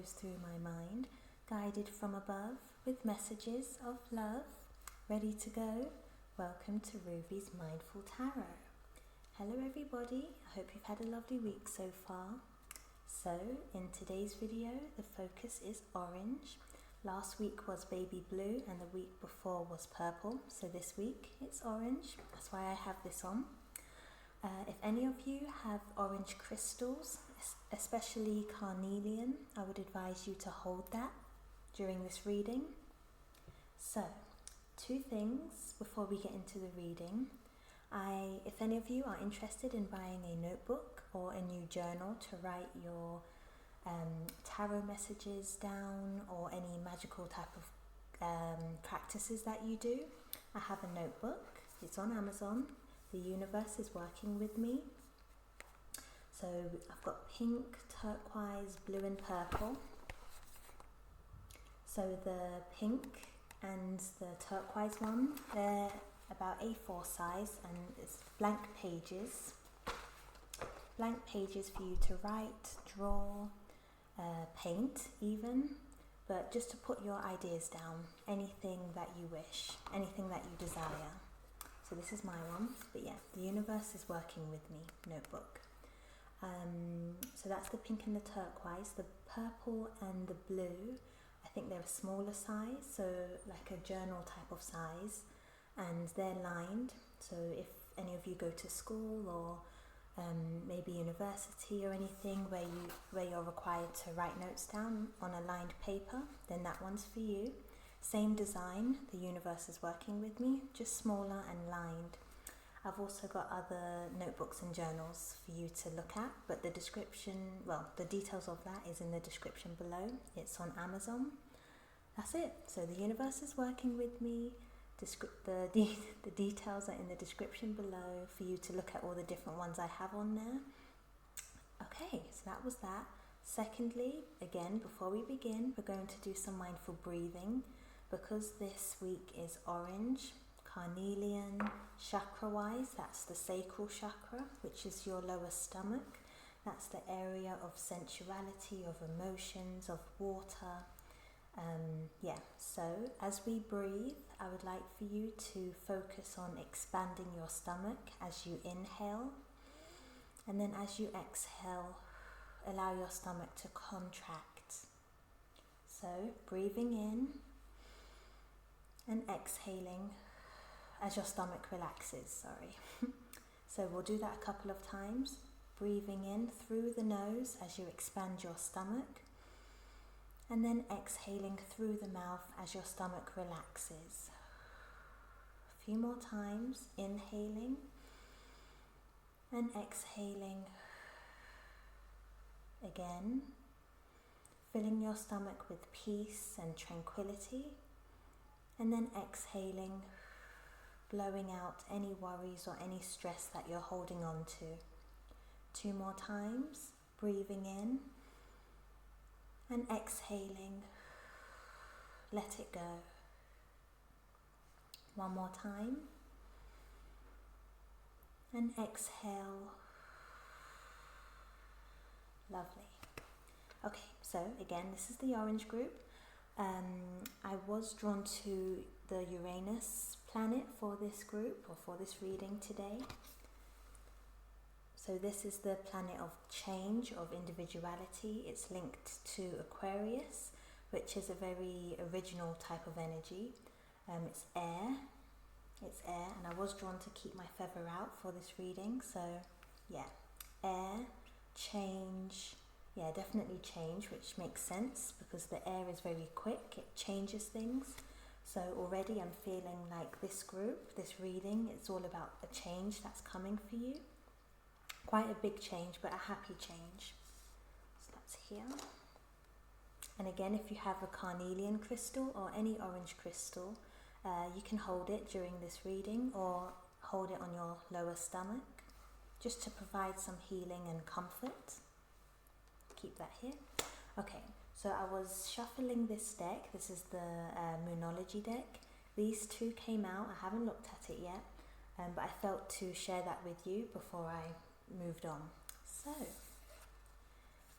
flows through my mind, guided from above with messages of love. Ready to go? Welcome to Ruby's Mindful Tarot. Hello everybody, I hope you've had a lovely week so far. So in today's video the focus is orange. Last week was baby blue and the week before was purple, so this week it's orange. That's why I have this on. If any of you have orange crystals, especially carnelian, I would advise you to hold that during this reading. So, two things before we get into the reading. If any of you are interested in buying a notebook or a new journal to write your tarot messages down or any magical type of practices that you do, I have a notebook. It's on Amazon. The universe is working with me. So I've got pink, turquoise, blue and purple. So the pink and the turquoise one, they're about A4 size and it's blank pages. Blank pages for you to write, draw, paint even, but just to put your ideas down, anything that you wish, anything that you desire. So this is my one, but yeah, the universe is working with me, notebook. So that's the pink and the turquoise. The purple and the blue, I think they're a smaller size, so like a journal type of size, and they're lined. So if any of you go to school or maybe university or anything where you're required to write notes down on a lined paper, then that one's for you. Same design, the universe is working with me, just smaller and lined. I've also got other notebooks and journals for you to look at, but the description, well, the details of that is in the description below. It's on Amazon. That's it. So the universe is working with me. The details are in the description below for you to look at all the different ones I have on there. Okay, so that was that. Secondly, again, before we begin, we're going to do some mindful breathing. Because this week is orange, carnelian, chakra-wise, that's the sacral chakra, which is your lower stomach. That's the area of sensuality, of emotions, of water. So as we breathe, I would like for you to focus on expanding your stomach as you inhale. And then as you exhale, allow your stomach to contract. So breathing in and exhaling as your stomach relaxes, So we'll do that a couple of times. Breathing in through the nose as you expand your stomach, and then exhaling through the mouth as your stomach relaxes. A few more times, inhaling and exhaling again, filling your stomach with peace and tranquility. And then exhaling, blowing out any worries or any stress that you're holding on to. 2 more times, breathing in and exhaling, let it go. 1 more time and exhale. Lovely. Okay, so again, this is the orange group. I was drawn to the Uranus planet for this group or for this reading today. So this is the planet of change, of individuality. It's linked to Aquarius, which is a very original type of energy. It's air, and I was drawn to keep my feather out for this reading. So yeah, air, change. Yeah, definitely change, which makes sense because the air is very quick, it changes things. So already I'm feeling like this group, this reading, it's all about a change that's coming for you. Quite a big change, but a happy change. So that's here. And again, if you have a carnelian crystal or any orange crystal, you can hold it during this reading or hold it on your lower stomach, just to provide some healing and comfort. Keep that here. Okay, so I was shuffling this deck. This is the Moonology deck. These two came out. I haven't looked at it yet, but I felt to share that with you before I moved on. So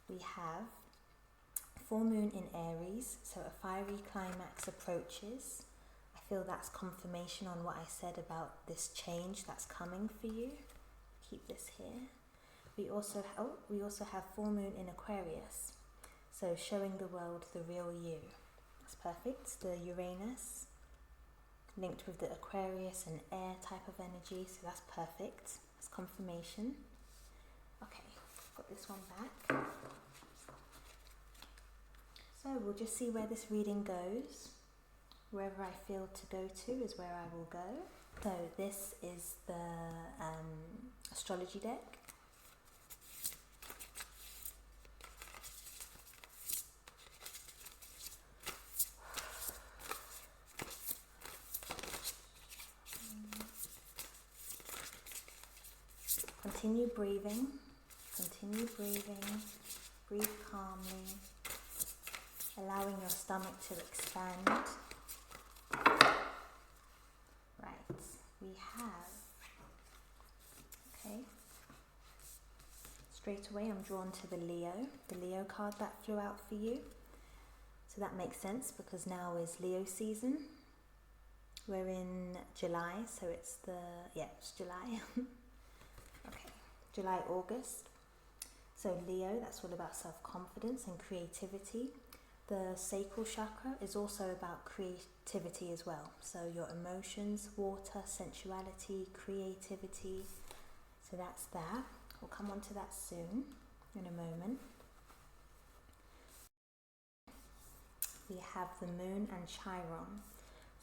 we have full moon in Aries, so a fiery climax approaches. I feel that's confirmation on what I said about this change that's coming for you. Keep this here. We also have full moon in Aquarius, so showing the world the real you. That's perfect. The Uranus linked with the Aquarius and air type of energy, so that's perfect. That's confirmation. Okay, got this one back. So we'll just see where this reading goes. Wherever I feel to go to is where I will go. So this is the astrology deck. Continue breathing, breathe calmly, allowing your stomach to expand. Right, we have, okay, straight away I'm drawn to the Leo card that flew out for you. So that makes sense because now is Leo season. We're in July, so it's July. Okay, July, August. So Leo, that's all about self-confidence and creativity. The sacral chakra is also about creativity as well. So your emotions, water, sensuality, creativity. So that's that. We'll come on to that soon, in a moment. We have the moon and Chiron.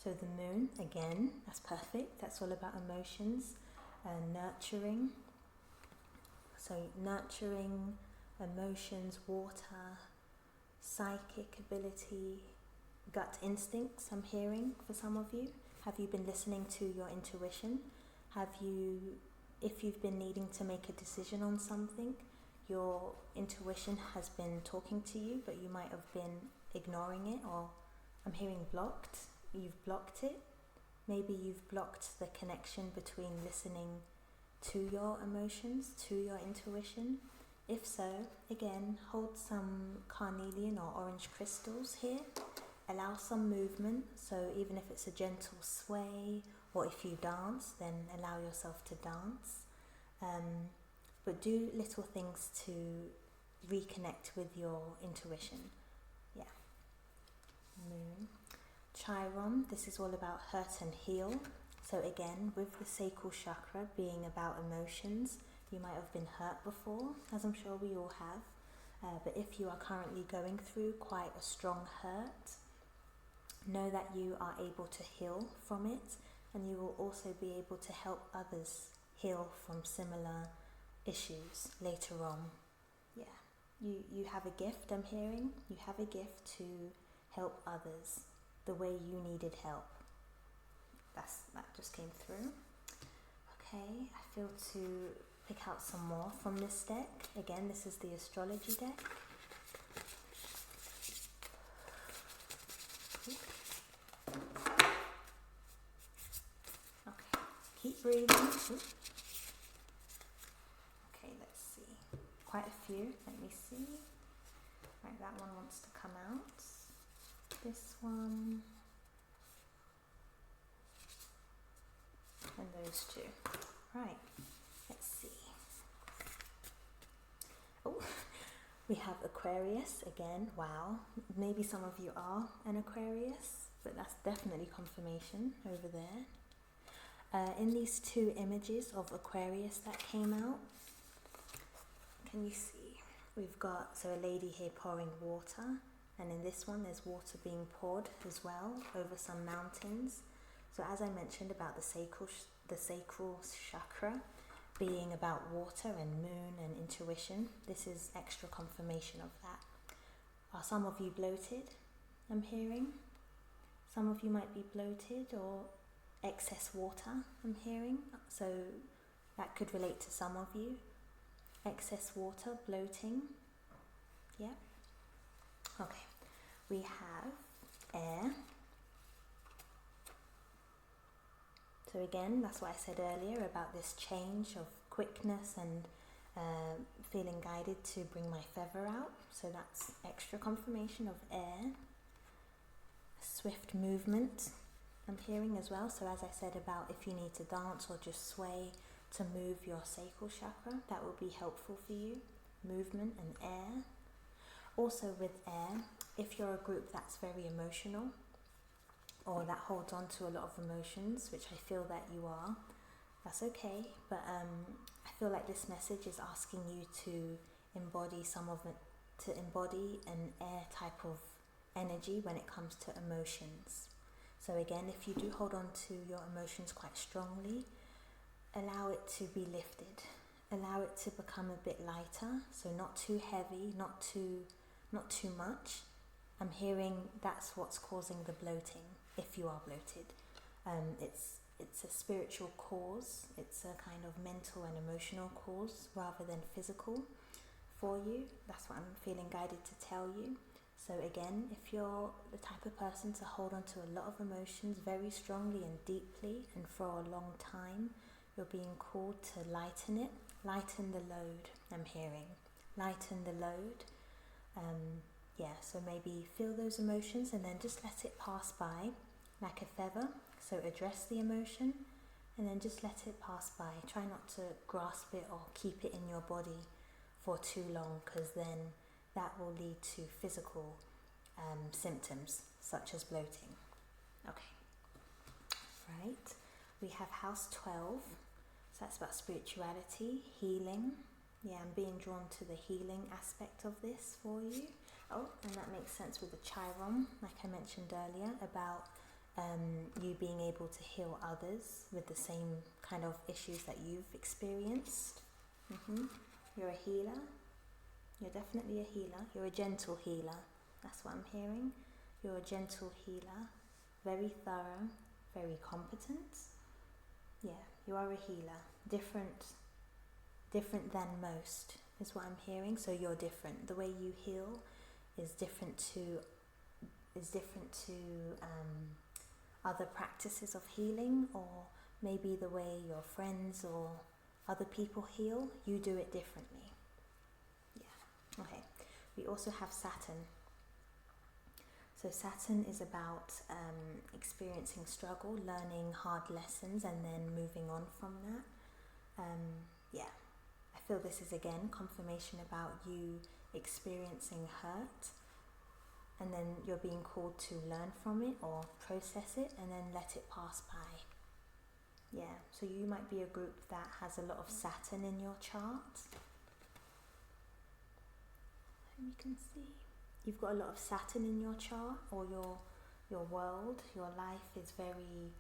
So the moon, again, that's perfect. That's all about emotions and nurturing. So nurturing, emotions, water, psychic ability, gut instincts I'm hearing for some of you. Have you been listening to your intuition? If you've been needing to make a decision on something, your intuition has been talking to you, but you might have been ignoring it, or I'm hearing blocked. You've blocked it. Maybe you've blocked the connection between listening to your emotions, to your intuition. If so, again, hold some carnelian or orange crystals here. Allow some movement, so even if it's a gentle sway, or if you dance, then allow yourself to dance. But do little things to reconnect with your intuition. Yeah. Moon. Chiron, this is all about hurt and heal. So again, with the sacral chakra being about emotions, you might have been hurt before, as I'm sure we all have. But if you are currently going through quite a strong hurt, know that you are able to heal from it, and you will also be able to help others heal from similar issues later on. Yeah, you have a gift, I'm hearing. You have a gift to help others the way you needed help. That just came through. Okay, I feel to pick out some more from this deck. Again, this is the astrology deck. Okay, keep breathing. Okay, let's see. Quite a few. Let me see. Right, that one wants to come out. This one. And those two. Right, let's see. Oh, we have Aquarius again. Wow, maybe some of you are an Aquarius, but that's definitely confirmation over there. In these two images of Aquarius that came out, can you see? We've got a lady here pouring water, and in this one there's water being poured as well over some mountains. So as I mentioned about the sacral chakra being about water and moon and intuition, this is extra confirmation of that. Are some of you bloated? I'm hearing. Some of you might be bloated or excess water, I'm hearing. So that could relate to some of you. Excess water, bloating. Yeah. Okay. We have air. So again, that's what I said earlier about this change of quickness and feeling guided to bring my feather out, so that's extra confirmation of air. Swift movement I'm hearing as well, so as I said about if you need to dance or just sway to move your sacral chakra, that will be helpful for you. Movement and air. Also with air, if you're a group that's very emotional or that holds on to a lot of emotions, which I feel that you are, that's okay, but I feel like this message is asking you to embody embody an air type of energy when it comes to emotions. So again, if you do hold on to your emotions quite strongly, allow it to be lifted. Allow it to become a bit lighter, so not too heavy, not too much. I'm hearing that's what's causing the bloating, if you are bloated. It's a spiritual cause, it's a kind of mental and emotional cause rather than physical for you. That's what I'm feeling guided to tell you. So again, if you're the type of person to hold on to a lot of emotions very strongly and deeply and for a long time, you're being called to lighten it. Lighten the load, I'm hearing. Lighten the load. So maybe feel those emotions and then just let it pass by like a feather. So address the emotion and then just let it pass by. Try not to grasp it or keep it in your body for too long, because then that will lead to physical symptoms such as bloating. Okay, right. We have house 12. So that's about spirituality, healing. Yeah, I'm being drawn to the healing aspect of this for you. Oh, and that makes sense with the chiron, like I mentioned earlier, about you being able to heal others with the same kind of issues that you've experienced. You're a healer. You're definitely a healer. You're a gentle healer. That's what I'm hearing. You're a gentle healer. Very thorough, very competent. Yeah, you are a healer. Different than most is what I'm hearing. So you're different. The way you heal is different to other practices of healing, or maybe the way your friends or other people heal. You do it differently. Yeah. Okay. We also have Saturn. So Saturn is about experiencing struggle, learning hard lessons, and then moving on from that. I feel this is again confirmation about you experiencing hurt, and then you're being called to learn from it or process it and then let it pass by. Yeah, so you might be a group that has a lot of Saturn in your chart. You can see you've got a lot of Saturn in your chart, or your world, your life is very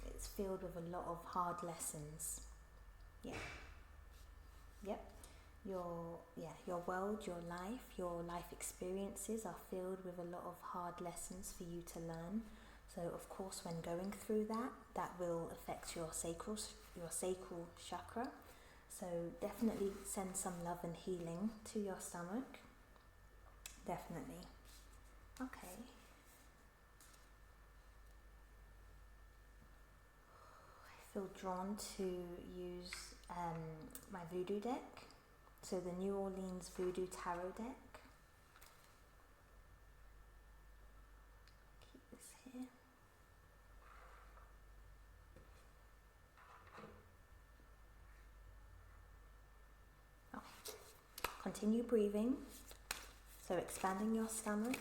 it's filled with a lot of hard lessons. Yep. Your world, your life experiences are filled with a lot of hard lessons for you to learn. So of course, when going through that will affect your sacral chakra. So definitely send some love and healing to your stomach. Definitely. Okay. I feel drawn to use my voodoo deck. So the New Orleans Voodoo Tarot deck. Keep this here. Okay. Continue breathing. So expanding your stomach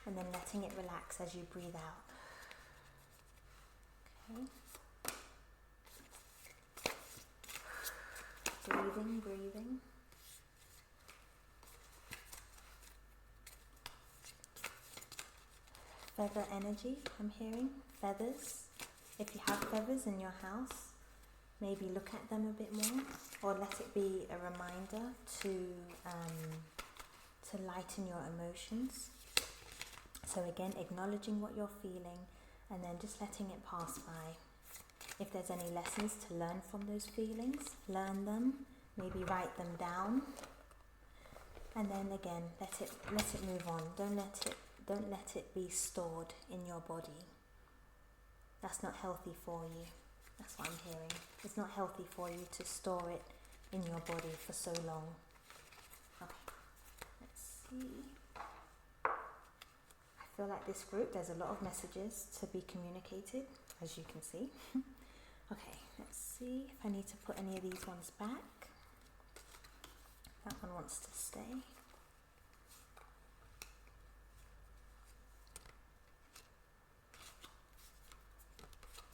and then letting it relax as you breathe out. Okay. Breathing. Feather energy, I'm hearing. Feathers. If you have feathers in your house, maybe look at them a bit more, or let it be a reminder to lighten your emotions. So again, acknowledging what you're feeling and then just letting it pass by. If there's any lessons to learn from those feelings, learn them, maybe write them down, and then again let it move on. Don't let it be stored in your body. That's not healthy for you. That's what I'm hearing. It's not healthy for you to store it in your body for so long. Okay, let's see. I feel like this group, there's a lot of messages to be communicated, as you can see. Okay, let's see if I need to put any of these ones back. That one wants to stay.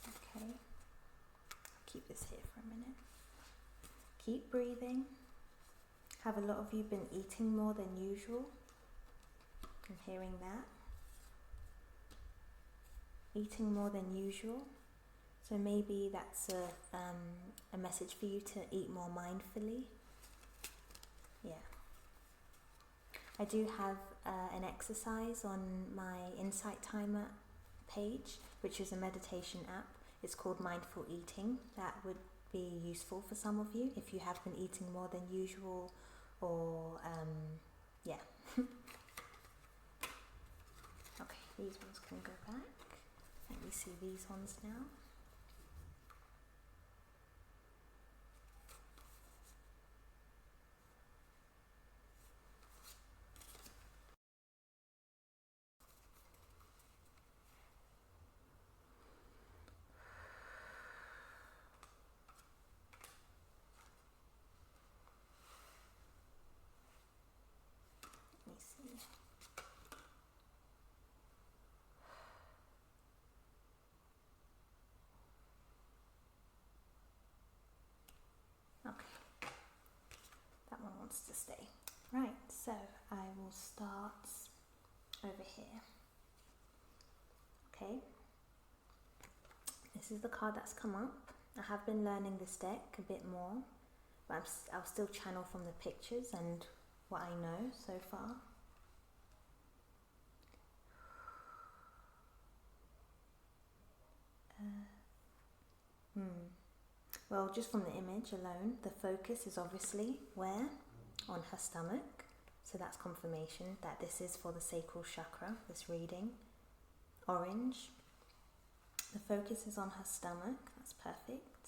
Okay, keep this here for a minute. Keep breathing. Have a lot of you been eating more than usual? I'm hearing that. Eating more than usual. So maybe that's a message for you to eat more mindfully. Yeah. I do have an exercise on my Insight Timer page, which is a meditation app. It's called Mindful Eating. That would be useful for some of you if you have been eating more than usual, or yeah. Okay, these ones can go back. Let me see these ones now. Let me see. Okay, that one wants to stay. Right, so I will start over here. Okay, this is the card that's come up. I have been learning this deck a bit more, but I'll still channel from the pictures and what I know so far. Well, just from the image alone, the focus is obviously where? On her stomach. So that's confirmation that this is for the sacral chakra, this reading. Orange. The focus is on her stomach. That's perfect.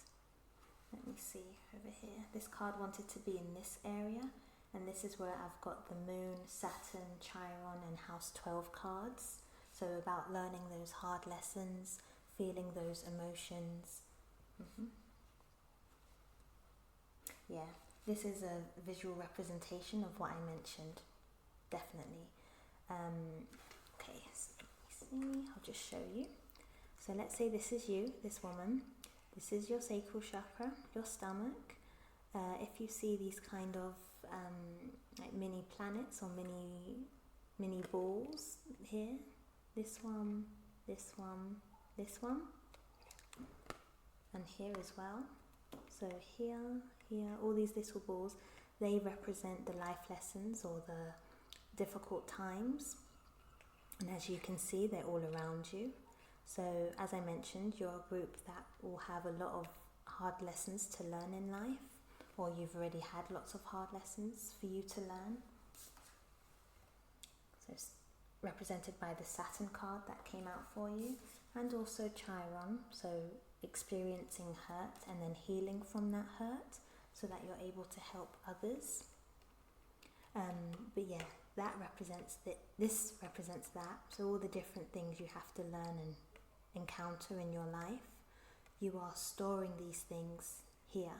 Let me see over here. This card wanted to be in this area, and this is where I've got the Moon, Saturn, Chiron, and House 12 cards. So about learning those hard lessons, feeling those emotions. Yeah, this is a visual representation of what I mentioned, definitely. Okay, so let me see, I'll just show you. So let's say this is you, this woman. This is your sacral chakra, your stomach. If you see these kind of like mini planets or mini balls here, this one, this one, this one, and here as well. So here, all these little balls, they represent the life lessons or the difficult times. And as you can see, they're all around you. So as I mentioned, you're a group that will have a lot of hard lessons to learn in life, or you've already had lots of hard lessons for you to learn. So it's represented by the Saturn card that came out for you, and also Chiron, so experiencing hurt and then healing from that hurt so that you're able to help others. But yeah, that represents this represents that. So all the different things you have to learn and encounter in your life, you are storing these things here.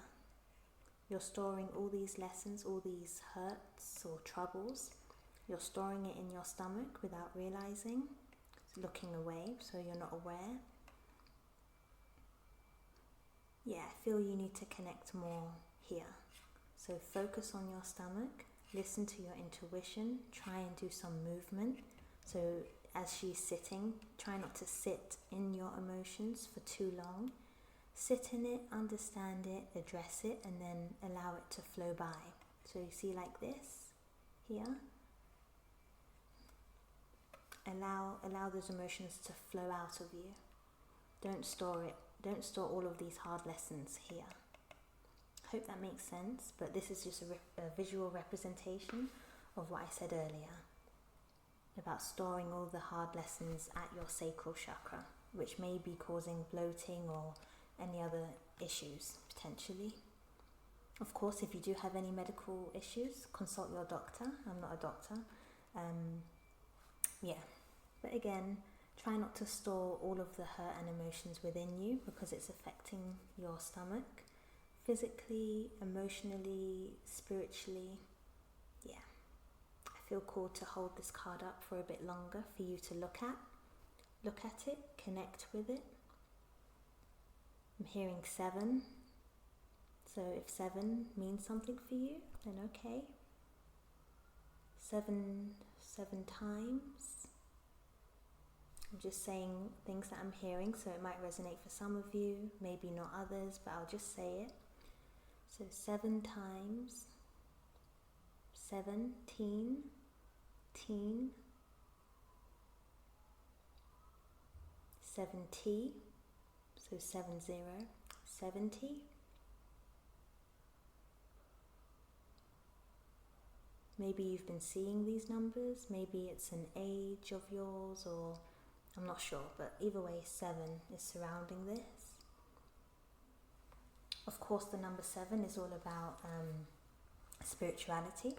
You're storing all these lessons, all these hurts or troubles. You're storing it in your stomach without realizing, looking away so you're not aware. Yeah, I feel you need to connect more here. So focus on your stomach, listen to your intuition, try and do some movement. So as she's sitting, try not to sit in your emotions for too long. Sit in it, understand it, address it, and then allow it to flow by. So you see like this, here. Allow those emotions to flow out of you. Don't store it. Don't store all of these hard lessons here. Hope that makes sense, but this is just a visual representation of what I said earlier about storing all the hard lessons at your sacral chakra, which may be causing bloating or any other issues potentially. Of course, if you do have any medical issues, consult your doctor. I'm not a doctor. Yeah, but again, try not to store all of the hurt and emotions within you because it's affecting your stomach physically, emotionally, spiritually. Yeah, I feel called to hold this card up for a bit longer for you to look at it, connect with it. I'm hearing 7. So if 7 means something for you, then okay. 7 times. I'm just saying things that I'm hearing, so it might resonate for some of you, maybe not others, but I'll just say it. So 7 times. 17, teen, 70, so 70, 70. Maybe you've been seeing these numbers, maybe it's an age of yours, or I'm not sure, but either way, 7 is surrounding this. Of course, the number 7 is all about spirituality,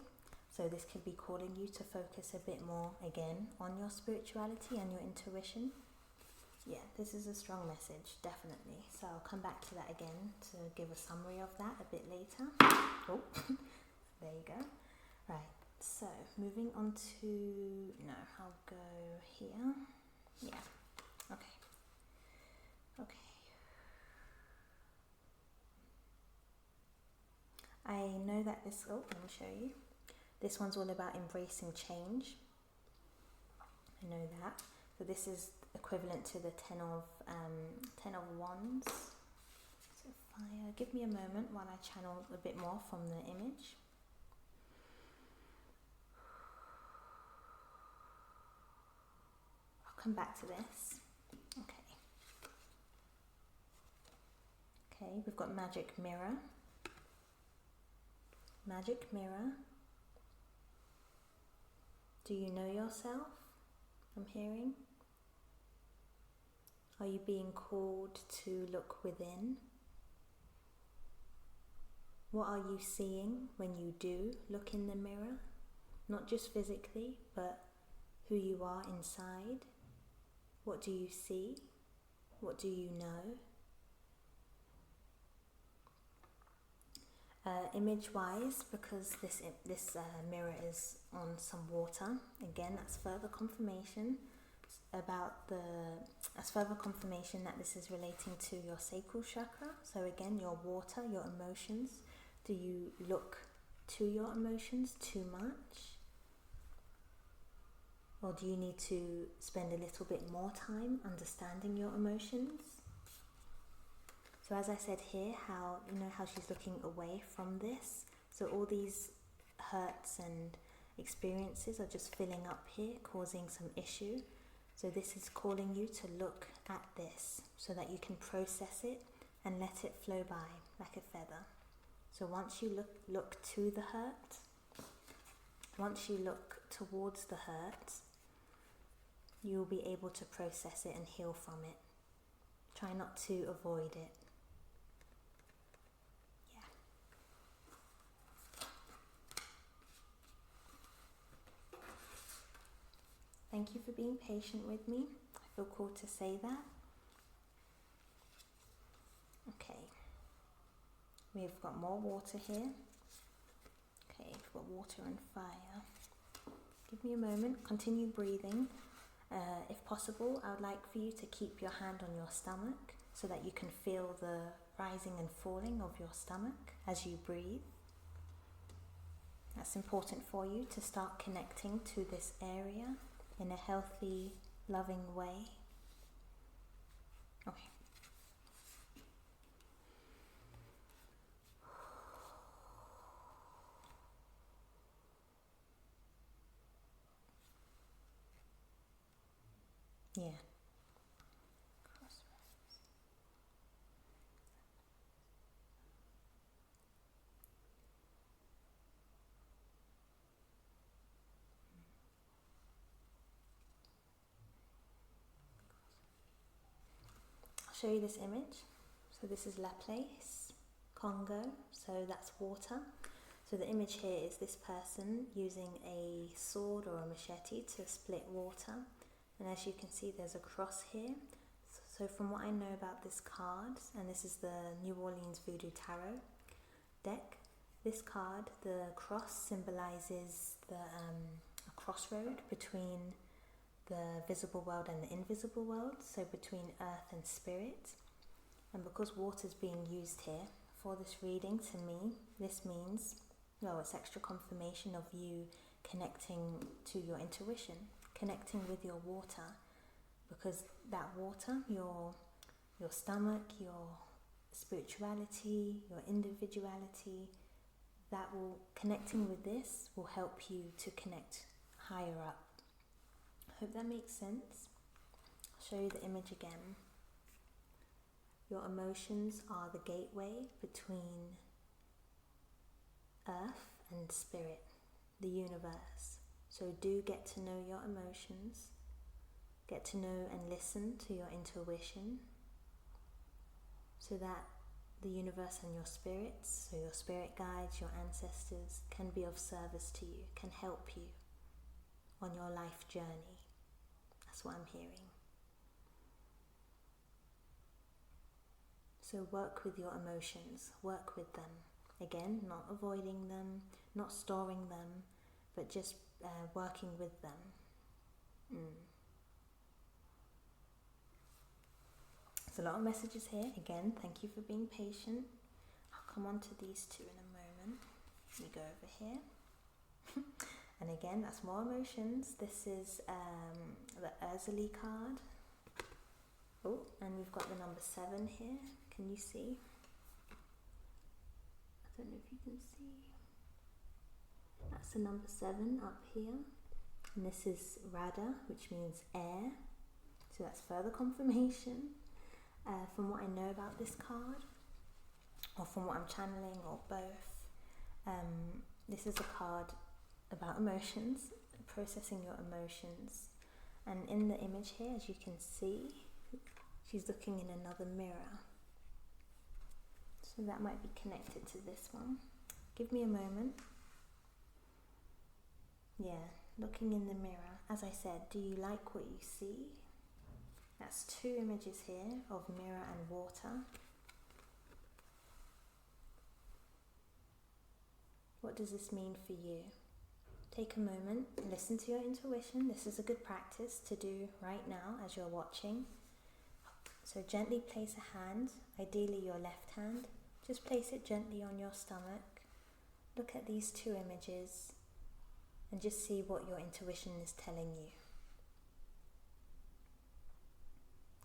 so this could be calling you to focus a bit more, again, on your spirituality and your intuition. Yeah, this is a strong message, definitely. So I'll come back to that again to give a summary of that a bit later. Oh, there you go. Right, so moving on to, no, I'll go here. Yeah, okay. I know that this, let me show you. This one's all about embracing change. I know that. So this is equivalent to the 10 of Wands. So fire, give me a moment while I channel a bit more from the image. I'll come back to this. Okay, we've got magic mirror. Magic mirror. Do you know yourself? I'm hearing. Are you being called to look within? What are you seeing when you do look in the mirror? Not just physically, but who you are inside. What do you see? What do you know? Image-wise, because this mirror is on some water, again, that's further confirmation that this is relating to your sacral chakra. So again, your water, your emotions. Do you look to your emotions too much? Or do you need to spend a little bit more time understanding your emotions? So as I said here, how she's looking away from this. So all these hurts and experiences are just filling up here, causing some issue. So this is calling you to look at this so that you can process it and let it flow by like a feather. So once you look to the hurt, once you look towards the hurt, you'll be able to process it and heal from it. Try not to avoid it. Thank you for being patient with me. I feel called to say that. Okay. We've got more water here. Okay, we've got water and fire. Give me a moment. Continue breathing. If possible, I would like for you to keep your hand on your stomach so that you can feel the rising and falling of your stomach as you breathe. That's important for you to start connecting to this area in a healthy, loving way. Okay. Yeah. Show you this image. So this is La Place, Congo, so that's water. So the image here is this person using a sword or a machete to split water. And as you can see, there's a cross here. So from what I know about this card, and this is the New Orleans Voodoo Tarot deck, this card, the cross symbolizes a crossroad between the visible world and the invisible world, so between earth and spirit. And because water is being used here for this reading, to me, this means, well, it's extra confirmation of you connecting to your intuition, connecting with your water, because that water, your stomach, your spirituality, your individuality, connecting with this will help you to connect higher up. Hope that makes sense. I'll show you the image again. Your emotions are the gateway between earth and spirit, the universe. So do get to know your emotions, get to know and listen to your intuition, so that the universe and your spirits, so your spirit guides, your ancestors, can be of service to you, can help you on your life journey. That's what I'm hearing. So work with your emotions, work with them. Again, not avoiding them, not storing them, but just working with them. There's a lot of messages here. Again, thank you for being patient. I'll come on to these two in a moment. Let me go over here. And again, that's more emotions. This is the Ursuli card. Oh, and we've got the number 7 here. Can you see? I don't know if you can see. That's the number 7 up here. And this is Rada, which means air. So that's further confirmation. From what I know about this card, or from what I'm channeling, or both, this is a card about emotions, processing your emotions. And in the image here, as you can see, she's looking in another mirror. So that might be connected to this one. Give me a moment. Yeah, looking in the mirror. As I said, do you like what you see? That's 2 images here of mirror and water. What does this mean for you? Take a moment, listen to your intuition. This is a good practice to do right now as you're watching. So gently place a hand, ideally your left hand. Just place it gently on your stomach. Look at these 2 images and just see what your intuition is telling you.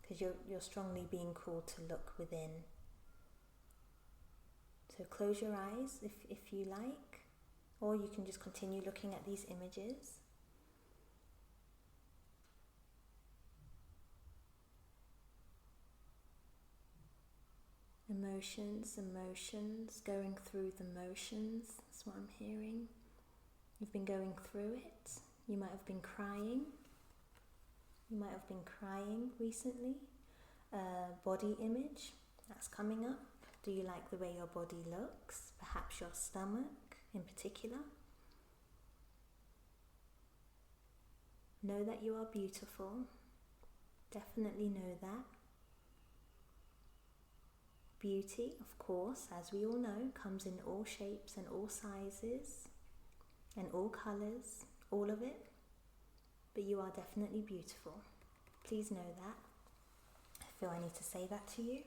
Because you're strongly being called to look within. So close your eyes if you like, or you can just continue looking at these images. Emotions, going through the motions. That's what I'm hearing. You've been going through it. You might have been crying. You might have been crying recently. Body image, that's coming up. Do you like the way your body looks? Perhaps your stomach in particular. Know that you are beautiful. Definitely know that. Beauty, of course, as we all know, comes in all shapes and all sizes and all colours, all of it. But you are definitely beautiful. Please know that. I feel I need to say that to you.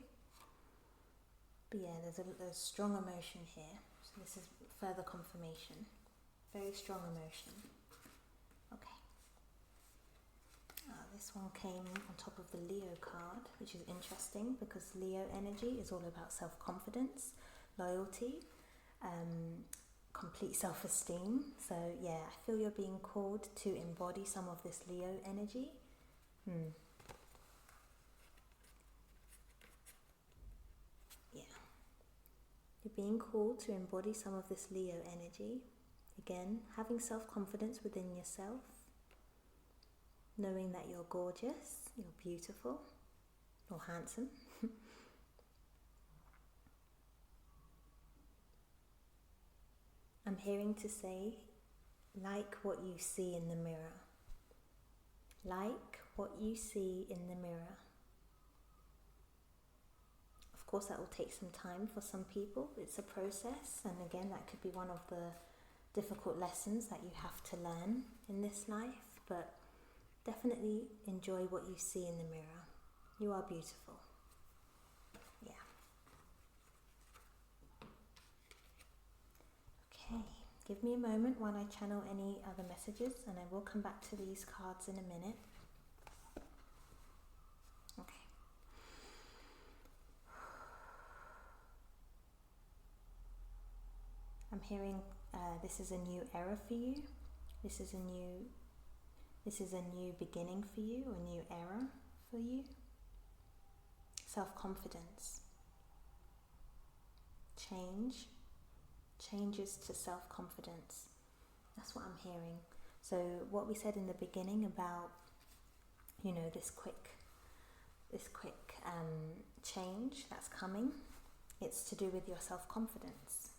But yeah, there's a strong emotion here. So this is further confirmation. Very strong emotion. Okay. This one came on top of the Leo card, which is interesting because Leo energy is all about self-confidence, loyalty, complete self-esteem. So yeah, I feel you're being called to embody some of this Leo energy. Yeah. You're being called to embody some of this Leo energy. Again, having self-confidence within yourself. Knowing that you're gorgeous, you're beautiful, or handsome. I'm hearing to say, like what you see in the mirror. Like what you see in the mirror. Of course, that will take some time for some people. It's a process, and again, that could be one of the difficult lessons that you have to learn in this life, but definitely enjoy what you see in the mirror. You are beautiful. Yeah. Okay, give me a moment while I channel any other messages, and I will come back to these cards in a minute. Okay. I'm hearing this is a new era for you. This is a new beginning for you, a new era for you. Self-confidence. Changes to self-confidence. That's what I'm hearing. So what we said in the beginning about, this quick change that's coming, it's to do with your self-confidence.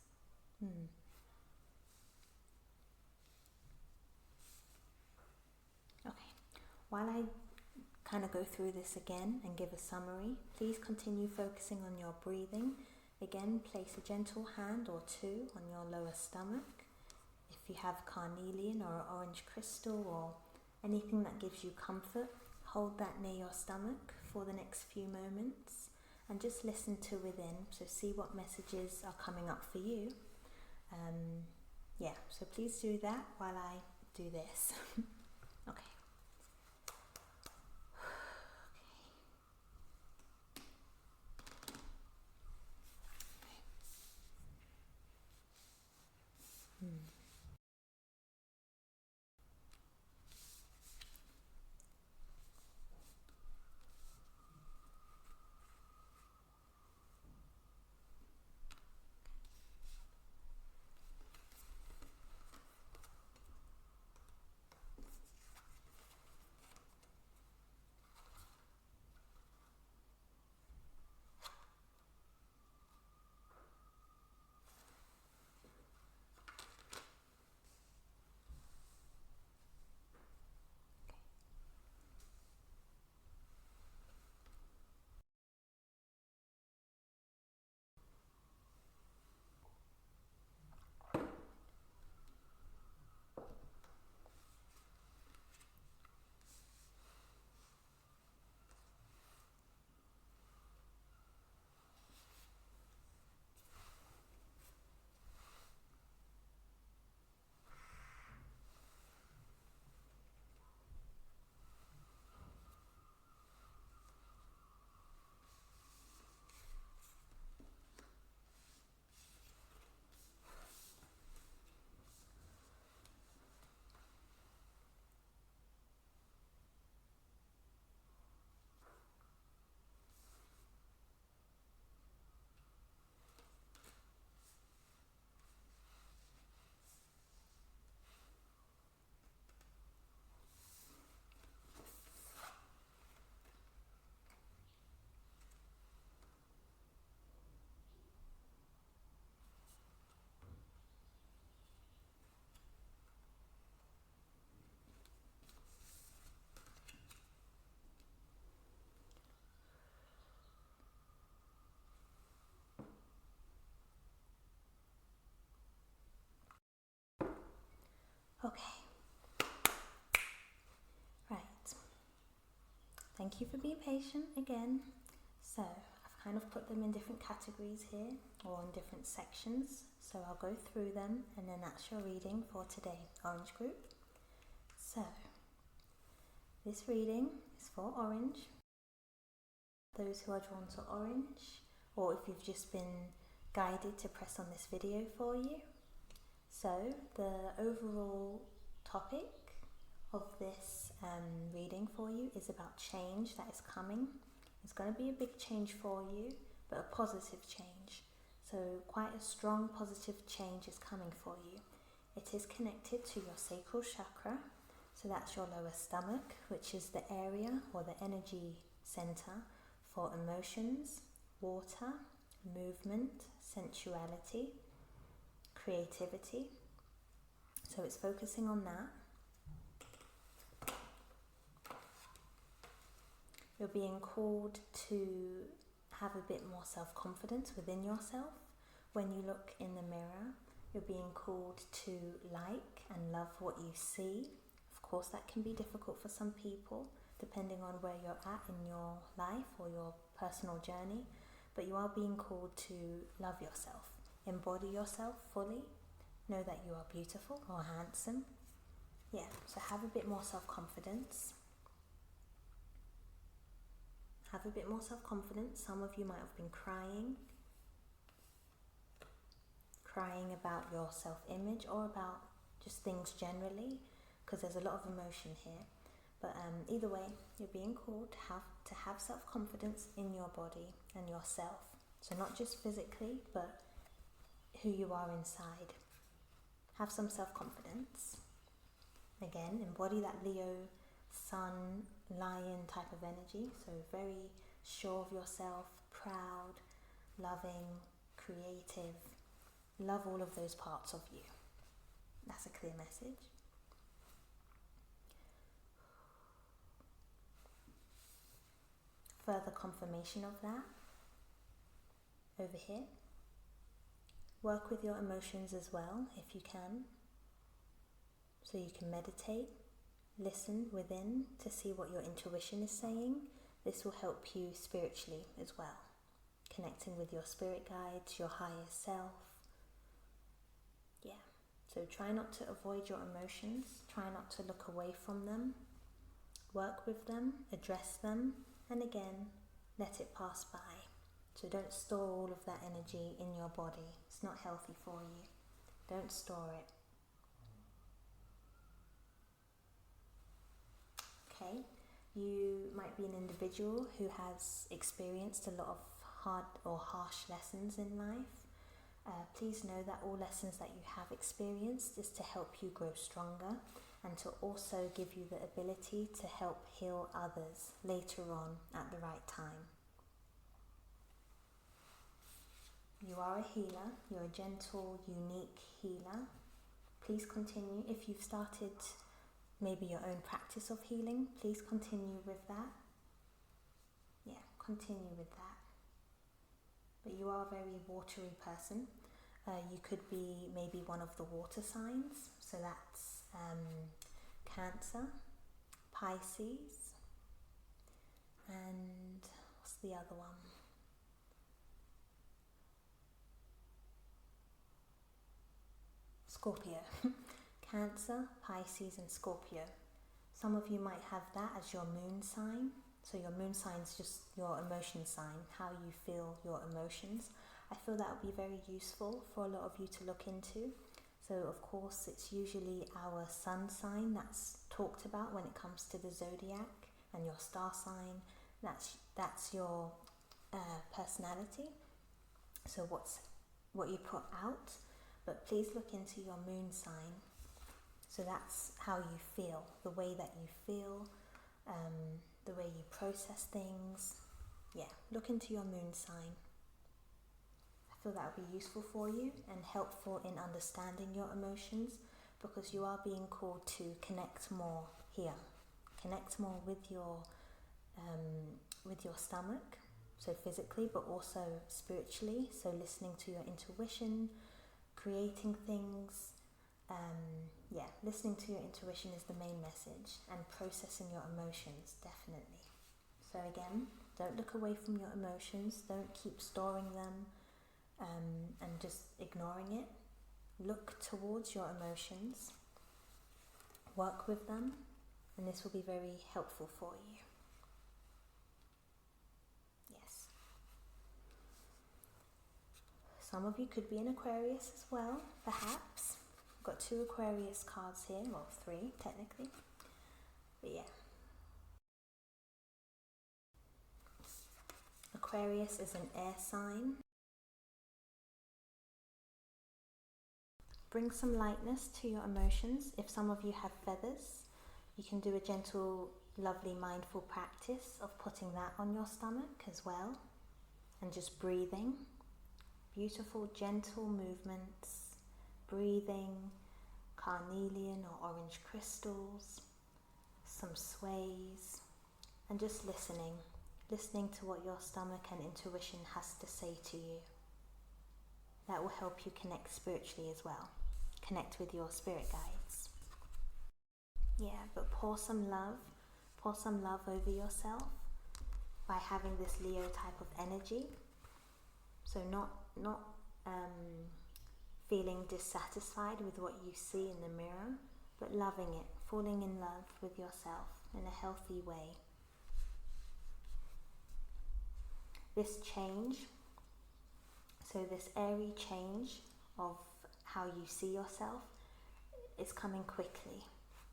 Okay, while I kind of go through this again and give a summary, please continue focusing on your breathing. Again, place a gentle hand or two on your lower stomach. If you have carnelian or orange crystal or anything that gives you comfort, hold that near your stomach for the next few moments and just listen to within. So see what messages are coming up for you. So please do that while I do this. Okay. Okay. Right. Thank you for being patient again. So I've kind of put them in different categories here, or in different sections. So I'll go through them and then that's your reading for today, Orange Group. So this reading is for Orange. Those who are drawn to Orange, or if you've just been guided to press on this video for you. So the overall topic of this reading for you is about change that is coming. It's going to be a big change for you, but a positive change. So quite a strong positive change is coming for you. It is connected to your sacral chakra. So that's your lower stomach, which is the area or the energy center for emotions, water, movement, sensuality, creativity, So it's focusing on that. You're being called to have a bit more self-confidence within yourself. When you look in the mirror, you're being called to like and love what you see. Of course, that can be difficult for some people, depending on where you're at in your life or your personal journey. But you are being called to love yourself, embody yourself fully, know that you are beautiful or handsome. Yeah, so have a bit more self-confidence. Have a bit more self-confidence. Some of you might have been crying about your self-image or about just things generally, because there's a lot of emotion here. But either way, you're being called to have self-confidence in your body and yourself. So not just physically, but who you are inside. Have some self-confidence. Again, embody that Leo, Sun, Lion type of energy. So very sure of yourself, proud, loving, creative. Love all of those parts of you. That's a clear message. Further confirmation of that over here. Work with your emotions as well if you can. So you can meditate, listen within to see what your intuition is saying. This will help you spiritually as well. Connecting with your spirit guides, your higher self. Yeah, so try not to avoid your emotions. Try not to look away from them. Work with them, address them, and again, let it pass by. So don't store all of that energy in your body. It's not healthy for you. Don't store it. Okay, you might be an individual who has experienced a lot of hard or harsh lessons in life. Please know that all lessons that you have experienced is to help you grow stronger and to also give you the ability to help heal others later on at the right time. You are a healer. You're a gentle, unique healer. Please continue. If you've started maybe your own practice of healing, please continue with that. Yeah, continue with that. But you are a very watery person. You could be maybe one of the water signs. So that's Cancer, Pisces, and what's the other one? Scorpio. Cancer, Pisces and Scorpio. Some of you might have that as your moon sign. So your moon sign is just your emotion sign, how you feel your emotions. I feel that would be very useful for a lot of you to look into. So of course it's usually our sun sign that's talked about when it comes to the zodiac, and your star sign, that's your personality. So what you put out, but please look into your moon sign. So that's how you feel, the way that you feel, the way you process things. Yeah, look into your moon sign. I feel that would be useful for you and helpful in understanding your emotions, because you are being called to connect more here. Connect more with your stomach, so physically, but also spiritually. So listening to your intuition, creating things. Listening to your intuition is the main message, and processing your emotions, definitely. So again, don't look away from your emotions, don't keep storing them and just ignoring it. Look towards your emotions, work with them, and this will be very helpful for you. Yes. Some of you could be an Aquarius as well, perhaps. I've got 2 Aquarius cards here, well 3 technically, but yeah. Aquarius is an air sign. Bring some lightness to your emotions. If some of you have feathers, you can do a gentle, lovely, mindful practice of putting that on your stomach as well, and just breathing. Beautiful, gentle movements, breathing, carnelian or orange crystals, some sways, and just listening to what your stomach and intuition has to say to you. That will help you connect spiritually as well. Connect with your spirit guides. Yeah, but pour some love over yourself by having this Leo type of energy. So not feeling dissatisfied with what you see in the mirror, but loving it, falling in love with yourself in a healthy way. This change, so this airy change of how you see yourself is coming quickly,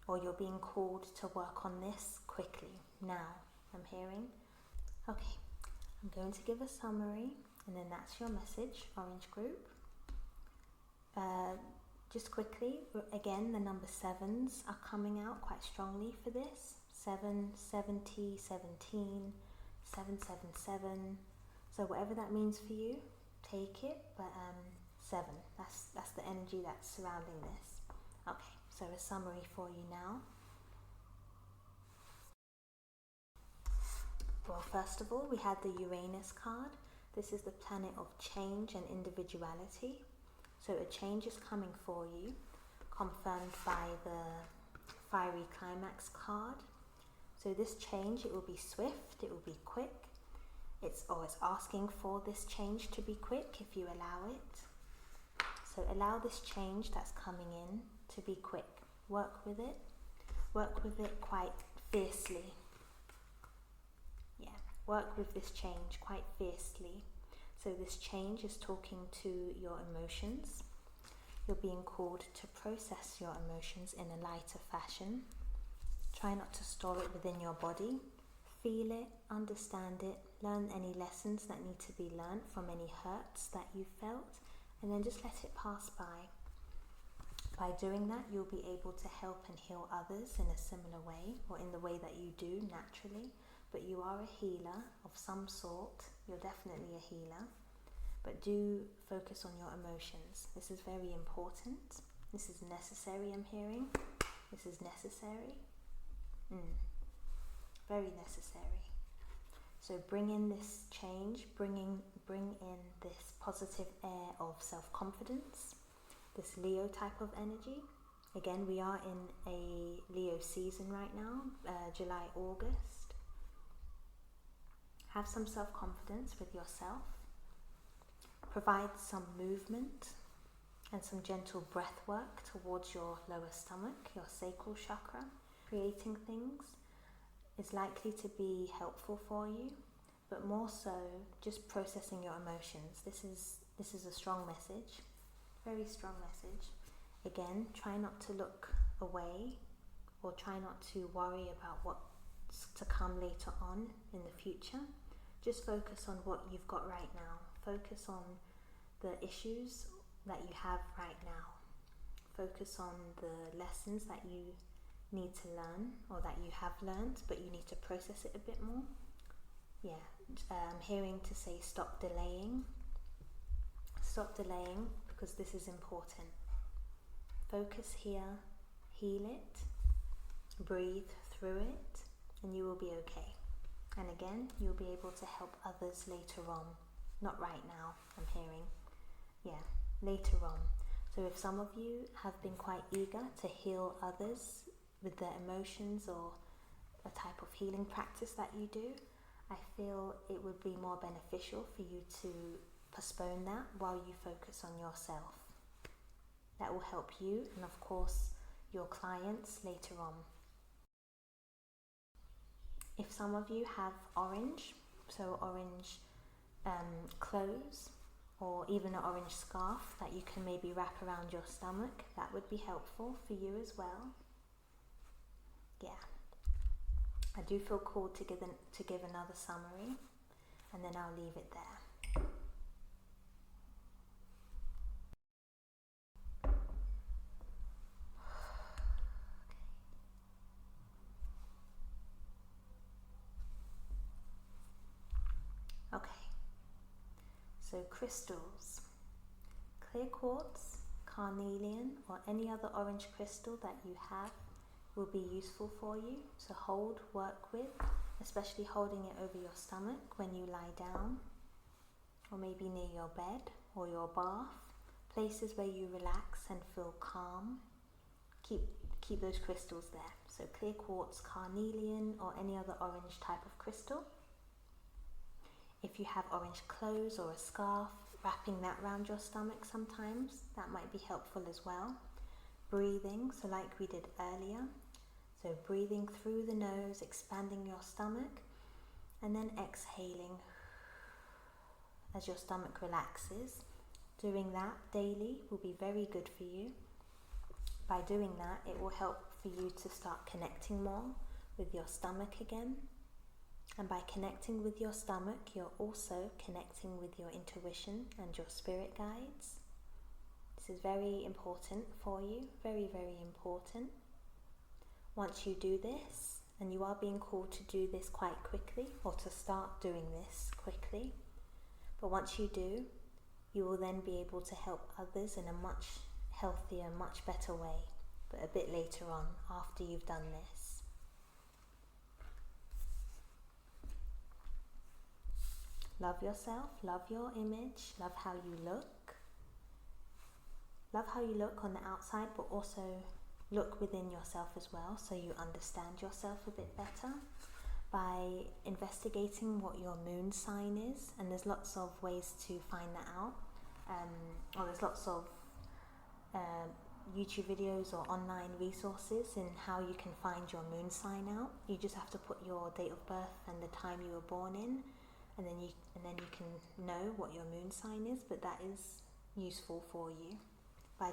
or you're being called to work on this quickly, now, I'm hearing. Okay, I'm going to give a summary, and then that's your message, Orange Group. Just quickly, again, the number 7s are coming out quite strongly for this. 7, 70, 17, 777. So whatever that means for you, take it. But 7, that's the energy that's surrounding this. Okay, so a summary for you now. Well, first of all, we had the Uranus card. This is the planet of change and individuality. So a change is coming for you, confirmed by the Fiery Climax card. So this change, it will be swift, it will be quick. It's always asking for this change to be quick if you allow it. So allow this change that's coming in to be quick. Work with it quite fiercely. Yeah, work with this change quite fiercely. So this change is talking to your emotions. You're being called to process your emotions in a lighter fashion. Try not to store it within your body. Feel it, understand it, learn any lessons that need to be learned from any hurts that you felt, and then just let it pass by. By doing that, you'll be able to help and heal others in a similar way, or in the way that you do naturally. But you are a healer of some sort. You're definitely a healer. But do focus on your emotions. This is very important. This is necessary, I'm hearing. This is necessary. Very necessary. So bring in this change, bring in this positive air of self-confidence, this Leo type of energy. Again, we are in a Leo season right now, July, August. Have some self-confidence with yourself. Provide some movement and some gentle breath work towards your lower stomach, your sacral chakra. Creating things is likely to be helpful for you, but more so just processing your emotions. This is a strong message, very strong message. Again, try not to look away, or try not to worry about what's to come later on in the future. Just focus on what you've got right now. Focus on the issues that you have right now. Focus on the lessons that you need to learn, or that you have learned, but you need to process it a bit more. Yeah, I'm hearing to say stop delaying. Stop delaying, because this is important. Focus here, heal it, breathe through it, and you will be okay. And again, you'll be able to help others later on. Not right now, I'm hearing. Yeah, later on. So if some of you have been quite eager to heal others with their emotions, or a type of healing practice that you do, I feel it would be more beneficial for you to postpone that while you focus on yourself. That will help you and, of course, your clients later on. If some of you have orange, so orange clothes, or even an orange scarf that you can maybe wrap around your stomach, that would be helpful for you as well. Yeah, I do feel called to give another summary, and then I'll leave it there. Okay, so crystals. Clear quartz carnelian, or any other orange crystal that you have will be useful for you to hold, work with, especially holding it over your stomach when you lie down, or maybe near your bed or your bath, places where you relax and feel calm. Keep those crystals there. So clear quartz, carnelian, or any other orange type of crystal. If you have orange clothes or a scarf, wrapping that around your stomach sometimes, that might be helpful as well. Breathing, so like we did earlier. So breathing through the nose, expanding your stomach, and then exhaling as your stomach relaxes. Doing that daily will be very good for you. By doing that, it will help for you to start connecting more with your stomach again. And by connecting with your stomach, you're also connecting with your intuition and your spirit guides. This is very important for you, very, very important. Once you do this, and you are being called to do this quite quickly, or to start doing this quickly, but once you do, you will then be able to help others in a much healthier, much better way, but a bit later on, after you've done this. Love yourself, love your image, love how you look. Love how you look on the outside, but also look within yourself as well, so you understand yourself a bit better by investigating what your moon sign is. And there's lots of ways to find that out. There's lots of YouTube videos or online resources in how you can find your moon sign out. You just have to put your date of birth and the time you were born in, and then you can know what your moon sign is. But that is useful for you. By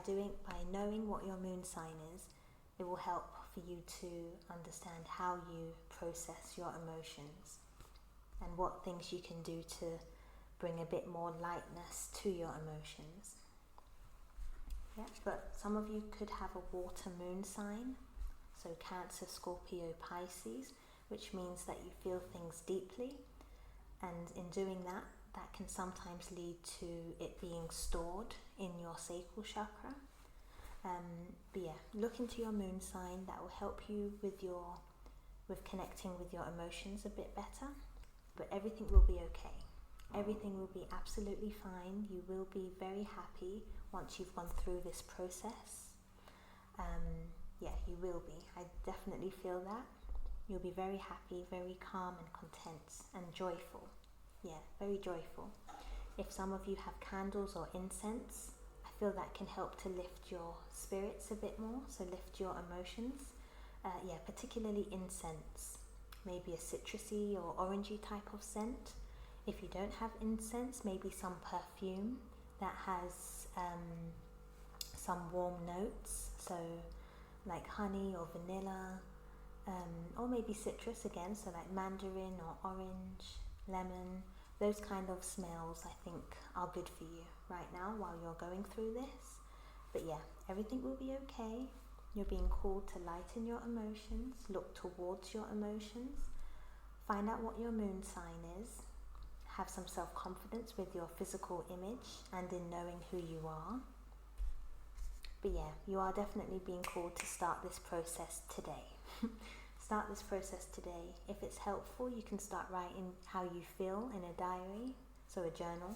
knowing what your moon sign is, it will help for you to understand how you process your emotions and what things you can do to bring a bit more lightness to your emotions. Yeah, but some of you could have a water moon sign, so Cancer, Scorpio, Pisces, which means that you feel things deeply, and in doing that, that can sometimes lead to it being stored in your sacral chakra. But yeah, look into your moon sign. That will help you with connecting with your emotions a bit better. But everything will be okay. Everything will be absolutely fine. You will be very happy once you've gone through this process. Yeah, you will be. I definitely feel that. You'll be very happy, very calm and content and joyful. Yeah, very joyful. If some of you have candles or incense, I feel that can help to lift your spirits a bit more, so lift your emotions. Yeah, particularly incense, maybe a citrusy or orangey type of scent. If you don't have incense, maybe some perfume that has some warm notes, so like honey or vanilla, or maybe citrus again, so like mandarin or orange, lemon. Those kind of smells, I think, are good for you right now while you're going through this. But yeah, everything will be okay. You're being called to lighten your emotions, look towards your emotions, find out what your moon sign is, have some self-confidence with your physical image and in knowing who you are. But yeah, you are definitely being called to start this process today. Start this process today. If it's helpful, you can start writing how you feel in a diary, so a journal.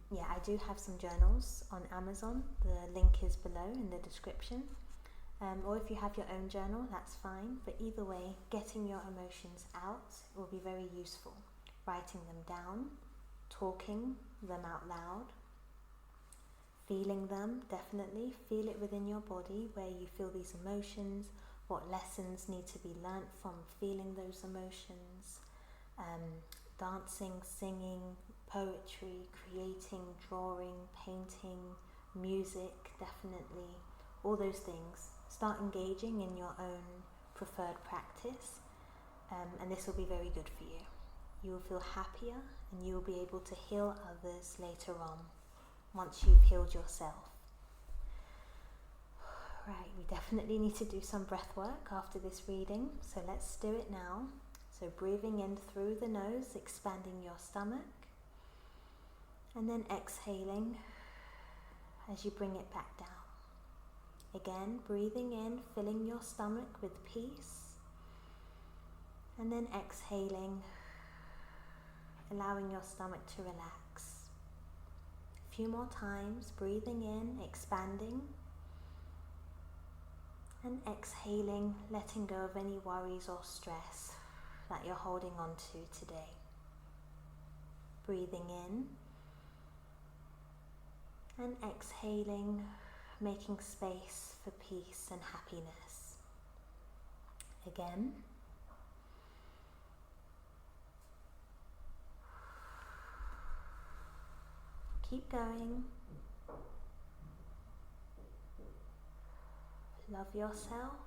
Yeah, I do have some journals on Amazon. The link is below in the description. Or if you have your own journal, that's fine. But either way, getting your emotions out will be very useful. Writing them down, talking them out loud, feeling them, definitely. Feel it within your body where you feel these emotions, what lessons need to be learnt from feeling those emotions. Dancing, singing, poetry, creating, drawing, painting, music, definitely. All those things. Start engaging in your own preferred practice, and this will be very good for you. You will feel happier and you will be able to heal others later on once you've healed yourself. Right, we definitely need to do some breath work after this reading, so let's do it now. So breathing in through the nose, expanding your stomach, and then exhaling as you bring it back down. Again, breathing in, filling your stomach with peace, and then exhaling, allowing your stomach to relax. A few more times, breathing in, expanding, and exhaling, letting go of any worries or stress that you're holding on to today. Breathing in and exhaling, making space for peace and happiness. Again. Keep going. Love yourself.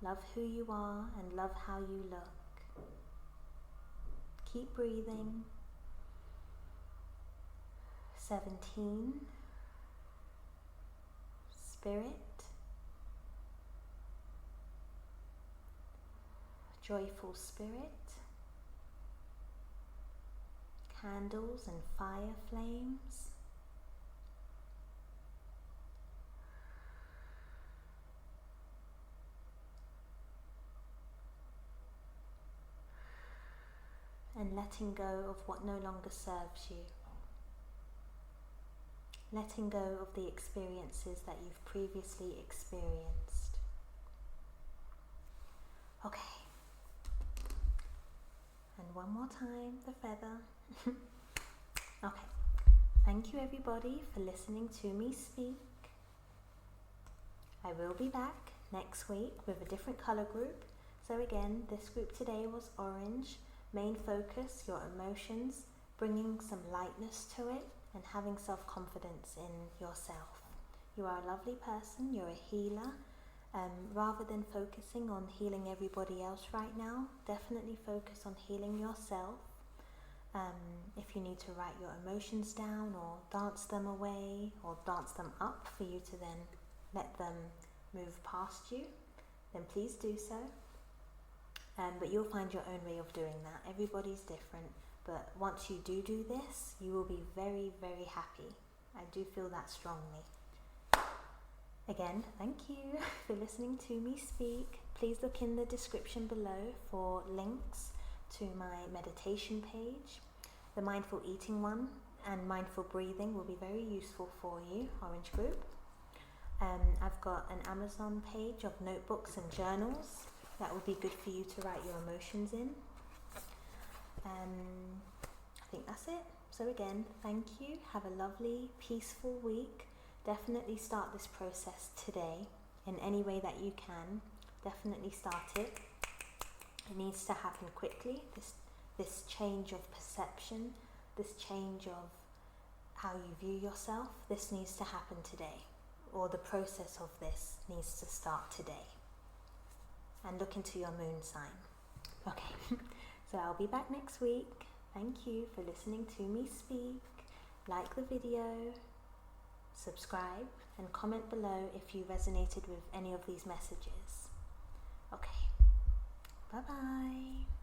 Love who you are and love how you look. Keep breathing. 17. Spirit. Joyful spirit. Candles and fire flames. And letting go of what no longer serves you. Letting go of the experiences that you've previously experienced. Okay. And one more time, the feather. Okay. Thank you everybody for listening to me speak. I will be back next week with a different colour group. So again, this group today was orange. Main focus, your emotions, bringing some lightness to it and having self-confidence in yourself. You are a lovely person, you're a healer. Rather than focusing on healing everybody else right now, definitely focus on healing yourself. If you need to write your emotions down or dance them away or dance them up for you to then let them move past you, then please do so. But you'll find your own way of doing that. Everybody's different, but once you do this, you will be very, very happy. I do feel that strongly. Again, thank you for listening to me speak. Please look in the description below for links to my meditation page. The mindful eating one and mindful breathing will be very useful for you, Orange Group. I've got an Amazon page of notebooks and journals that will be good for you to write your emotions in. I think that's it. So again, thank you. Have a lovely, peaceful week. Definitely start this process today in any way that you can. Definitely start it. It needs to happen quickly. This change of perception, this change of how you view yourself, this needs to happen today. Or the process of this needs to start today. And look into your moon sign. Okay, so I'll be back next week. Thank you for listening to me speak. Like the video, subscribe, and comment below if you resonated with any of these messages. Okay, bye-bye.